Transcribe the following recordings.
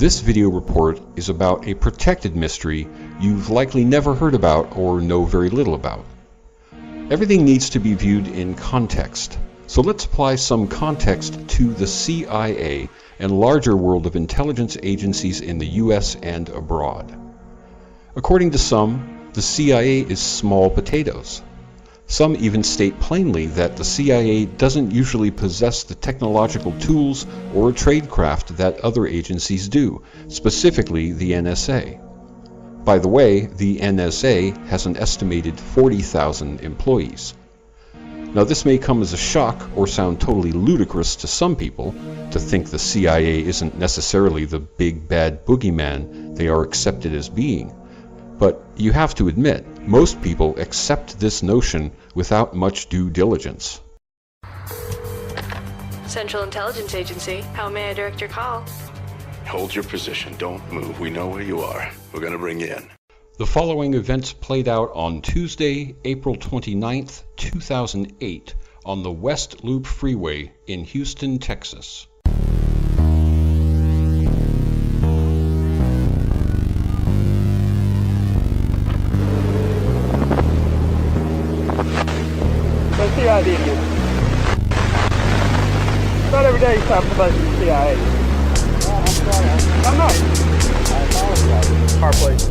This video report is about a protected mystery you've likely never heard about or know very little about. Everything needs to be viewed in context, so let's apply some context to the CIA and larger world of intelligence agencies in the US and abroad. According to some, the CIA is small potatoes. Some even state plainly that the CIA doesn't usually possess the technological tools or tradecraft that other agencies do, specifically the NSA. By the way, the NSA has an estimated 40,000 employees. Now this may come as a shock or sound totally ludicrous to some people to think the CIA isn't necessarily the big bad boogeyman they are accepted as being. But you have to admit, most people accept this notion without much due diligence. Central Intelligence Agency, how may I direct your call? Hold your position, don't move. We know where you are. We're gonna bring you in. The following events played out on Tuesday, April 29th, 2008, on the West Loop Freeway in Houston, Texas. CID again. Not every day you talk about the CIA. I'm not. Car plate.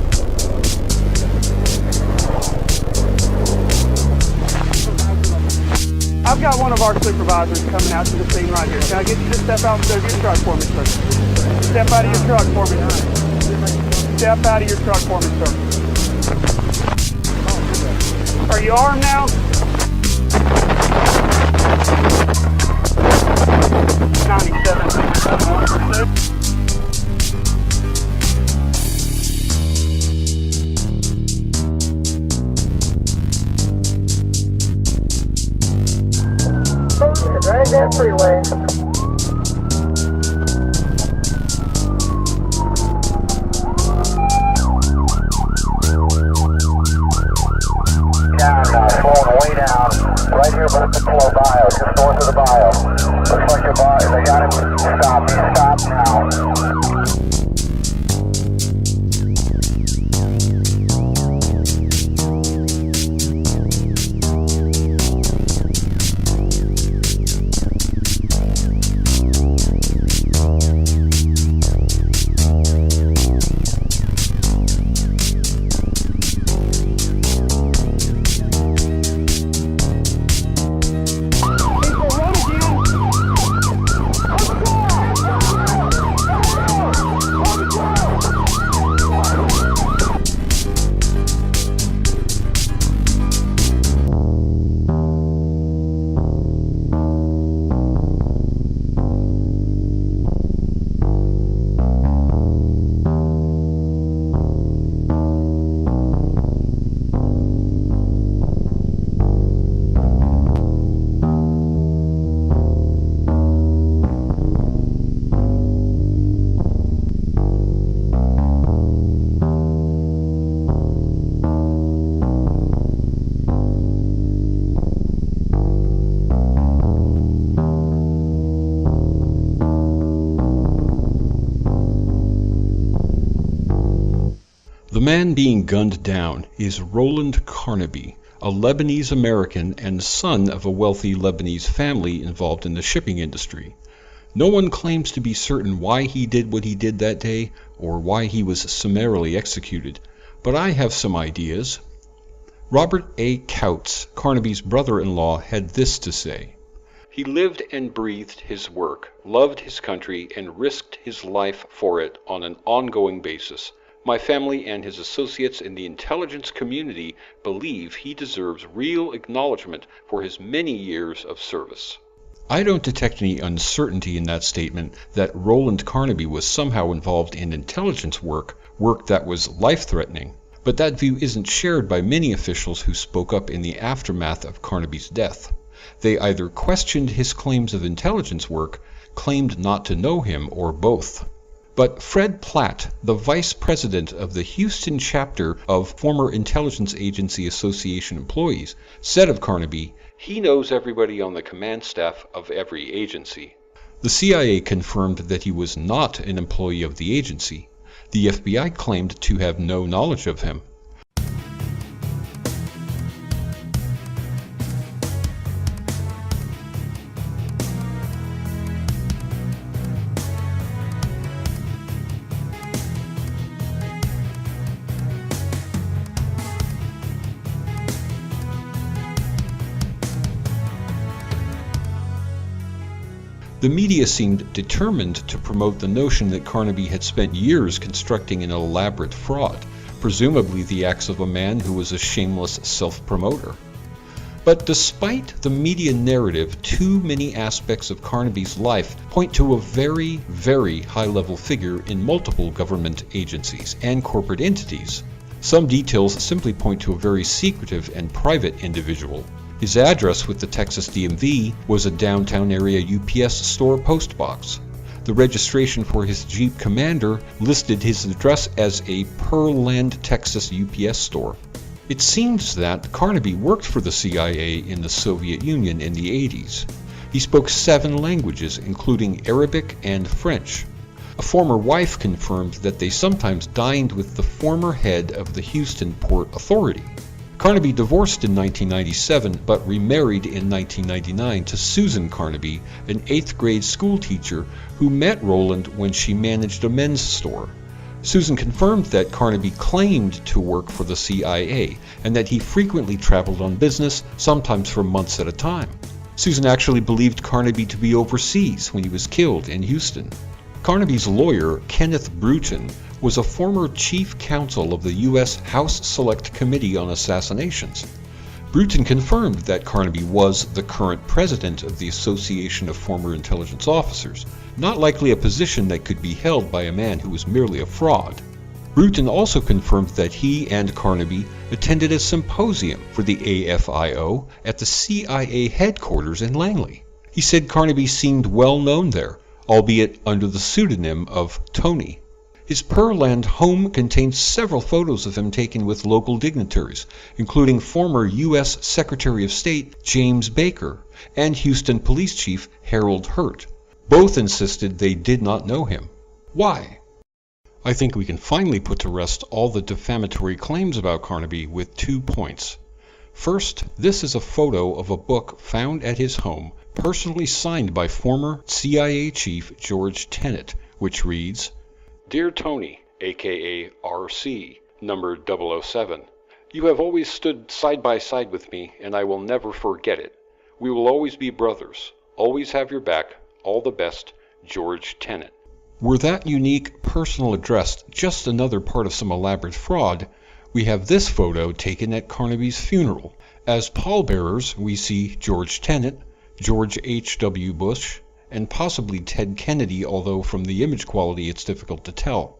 I've got one of our supervisors coming out to the scene right here. Can I get you to step out of your truck for me, sir? Step out of your truck for me, sir. Step out of your truck for me, sir. Are you armed now? 97. Drag that freeway. Down, slowing way down. Right here, but below bio, just north of the bio. Looks like your bio, they got him. Stop, he's stopped now. The man being gunned down is Roland Carnaby, a Lebanese American and son of a wealthy Lebanese family involved in the shipping industry. No one claims to be certain why he did what he did that day or why he was summarily executed, but I have some ideas. Robert A. Kautz, Carnaby's brother-in-law, had this to say. He lived and breathed his work, loved his country, and risked his life for it on an ongoing basis. My family and his associates in the intelligence community believe he deserves real acknowledgement for his many years of service. I don't detect any uncertainty in that statement that Roland Carnaby was somehow involved in intelligence work that was life-threatening, but that view isn't shared by many officials who spoke up in the aftermath of Carnaby's death. They either questioned his claims of intelligence work, claimed not to know him, or both. But Fred Platt, the vice president of the Houston chapter of former Intelligence Agency Association employees, said of Carnaby, he knows everybody on the command staff of every agency. The CIA confirmed that he was not an employee of the agency. The FBI claimed to have no knowledge of him. The media seemed determined to promote the notion that Carnaby had spent years constructing an elaborate fraud, presumably the acts of a man who was a shameless self-promoter. But despite the media narrative, too many aspects of Carnaby's life point to a very, very high-level figure in multiple government agencies and corporate entities. Some details simply point to a very secretive and private individual. His address with the Texas DMV was a downtown area UPS store post box. The registration for his Jeep Commander listed his address as a Pearland, Texas UPS store. It seems that Carnaby worked for the CIA in the Soviet Union in the 80s. He spoke 7 languages, including Arabic and French. A former wife confirmed that they sometimes dined with the former head of the Houston Port Authority. Carnaby divorced in 1997 but remarried in 1999 to Susan Carnaby, an 8th grade school teacher who met Roland when she managed a men's store. Susan confirmed that Carnaby claimed to work for the CIA and that he frequently traveled on business, sometimes for months at a time. Susan actually believed Carnaby to be overseas when he was killed in Houston. Carnaby's lawyer, Kenneth Bruton, was a former chief counsel of the U.S. House Select Committee on Assassinations. Bruton confirmed that Carnaby was the current president of the Association of Former Intelligence Officers, not likely a position that could be held by a man who was merely a fraud. Bruton also confirmed that he and Carnaby attended a symposium for the AFIO at the CIA headquarters in Langley. He said Carnaby seemed well known there, albeit under the pseudonym of Tony. His Pearland home contains several photos of him taken with local dignitaries, including former U.S. Secretary of State James Baker and Houston Police Chief Harold Hurt. Both insisted they did not know him. Why? I think we can finally put to rest all the defamatory claims about Carnaby with 2 points. First, this is a photo of a book found at his home, personally signed by former CIA Chief George Tenet, which reads, "Dear Tony, aka RC, number 007, you have always stood side by side with me, and I will never forget it. We will always be brothers. Always have your back. All the best, George Tenet." Were that unique personal address just another part of some elaborate fraud, we have this photo taken at Carnaby's funeral. As pallbearers, we see George Tenet, George H.W. Bush, and possibly Ted Kennedy, although from the image quality it's difficult to tell.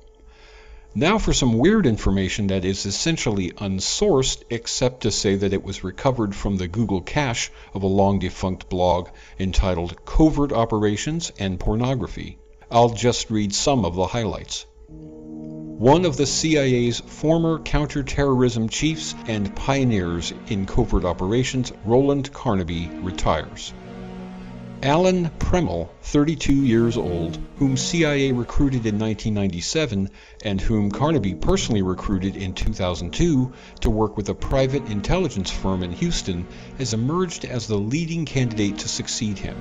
Now for some weird information that is essentially unsourced, except to say that it was recovered from the Google cache of a long-defunct blog entitled Covert Operations and Pornography. I'll just read some of the highlights. One of the CIA's former counterterrorism chiefs and pioneers in covert operations, Roland Carnaby, retires. Alan Premel, 32 years old, whom CIA recruited in 1997 and whom Carnaby personally recruited in 2002 to work with a private intelligence firm in Houston, has emerged as the leading candidate to succeed him.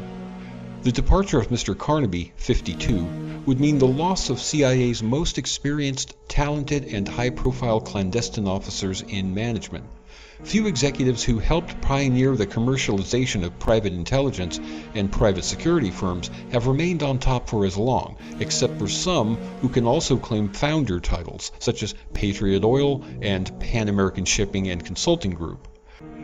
The departure of Mr. Carnaby, 52, would mean the loss of CIA's most experienced, talented, and high-profile clandestine officers in management. Few executives who helped pioneer the commercialization of private intelligence and private security firms have remained on top for as long, except for some who can also claim founder titles, such as Patriot Oil and Pan American Shipping and Consulting Group.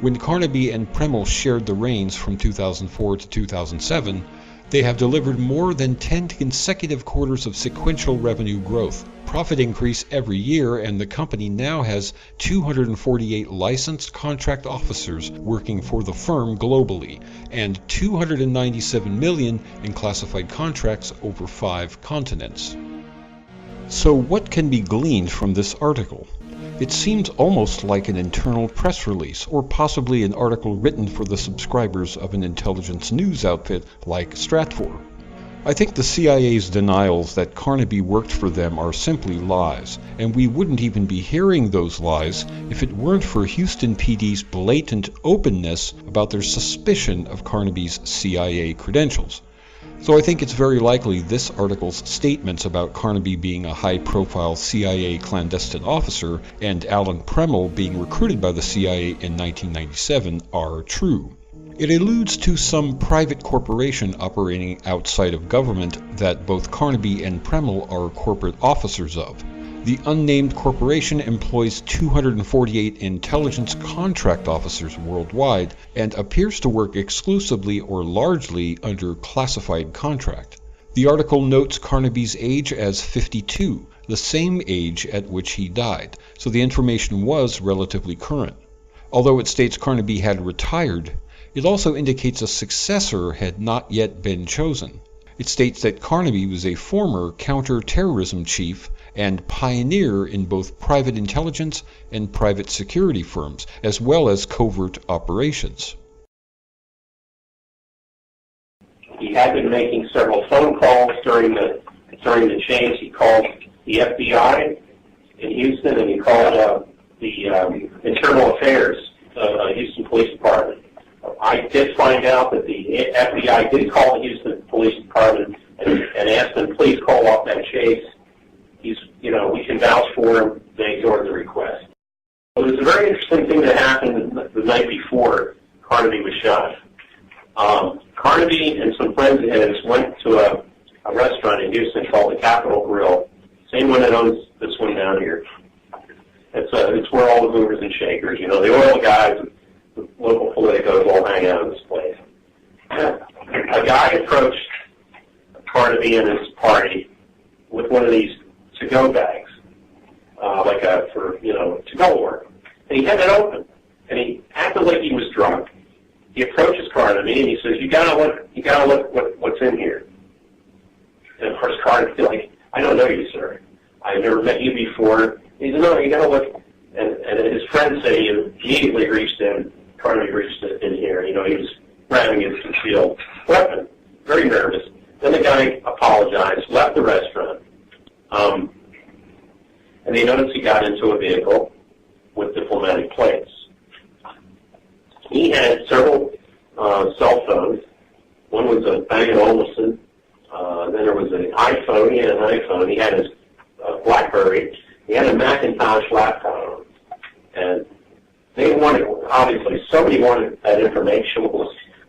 When Carnaby and Premel shared the reins from 2004 to 2007, they have delivered more than 10 consecutive quarters of sequential revenue growth, profit increase every year, and the company now has 248 licensed contract officers working for the firm globally, and $297 million in classified contracts over 5 continents. So what can be gleaned from this article? It seems almost like an internal press release, or possibly an article written for the subscribers of an intelligence news outfit like Stratfor. I think the CIA's denials that Carnaby worked for them are simply lies, and we wouldn't even be hearing those lies if it weren't for Houston PD's blatant openness about their suspicion of Carnaby's CIA credentials. So I think it's very likely this article's statements about Carnaby being a high-profile CIA clandestine officer and Alan Premel being recruited by the CIA in 1997 are true. It alludes to some private corporation operating outside of government that both Carnaby and Premel are corporate officers of. The unnamed corporation employs 248 intelligence contract officers worldwide and appears to work exclusively or largely under classified contract. The article notes Carnaby's age as 52, the same age at which he died, so the information was relatively current. Although it states Carnaby had retired, it also indicates a successor had not yet been chosen. It states that Carnaby was a former counter-terrorism chief and pioneer in both private intelligence and private security firms, as well as covert operations. He had been making several phone calls during the change. He called the FBI in Houston, and he called the Internal Affairs, Houston Police Department. I did find out that the FBI did call the Houston Police Department and asked them, please call off that chase. We can vouch for him. They ignored the request. It was a very interesting thing that happened the night before Carnaby was shot. Carnaby and some friends of his went to a restaurant in Houston called the Capitol Grill, same one that owns this one down here. It's where all the movers and shakers, the oil guys, the local politicos all hang out in this place. A guy approached Carnaby and his party with one of these to-go bags, for to-go work. And he had it open, and he acted like he was drunk. He approaches Carnaby and he says, "You gotta look what's in here." And of course, Carnaby's like, "I don't know you, sir. I've never met you before." He said, "No, you gotta look." And his friends say he immediately reached in. Carnaby reached in here. He was grabbing his concealed weapon, very nervous. Then the guy apologized, left the restaurant, and they noticed he got into a vehicle with diplomatic plates. He had several cell phones. One was a Bang & Olufsen. Then there was an iPhone. He had an iPhone. He had his BlackBerry. He had a Macintosh laptop. And they wanted, obviously, somebody wanted that information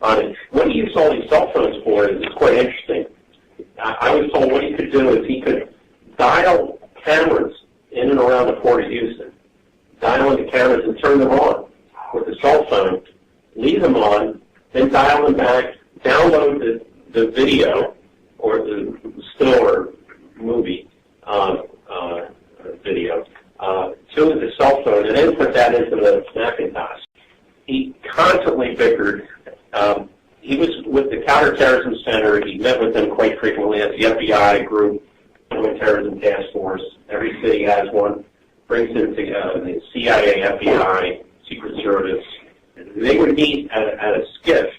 on it. What he used all these cell phones for is quite interesting. I was told what he could do is he could dial cameras in and around the Port of Houston, dial in the cameras and turn them on with the cell phone, leave them on, then dial them back, download the video or the still or movie video to the cell phone, and then put that into the Macintosh. He constantly bickered. He was with the Counterterrorism Center. He met with them quite frequently as the FBI group, Terrorism Task Force. Every city has one. Brings in the CIA, FBI, Secret Service. They would meet at a SCIF,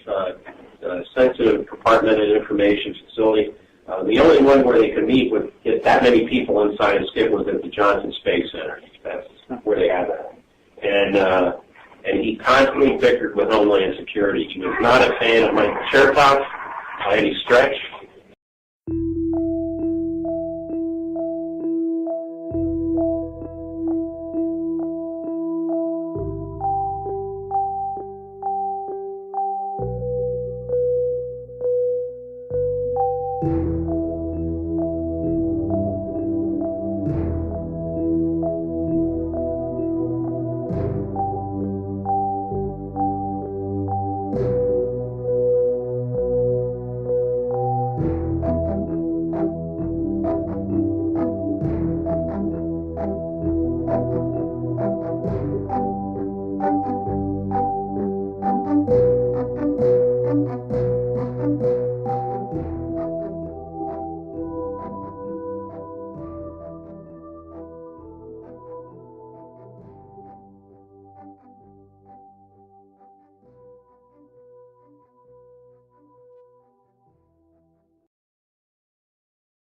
a sensitive compartmented information facility. The only one where they could meet with get that many people inside a SCIF was at the Johnson Space Center. That's where they had that. And he constantly bickered with Homeland Security. He was not a fan of Michael Chertoff by any stretch.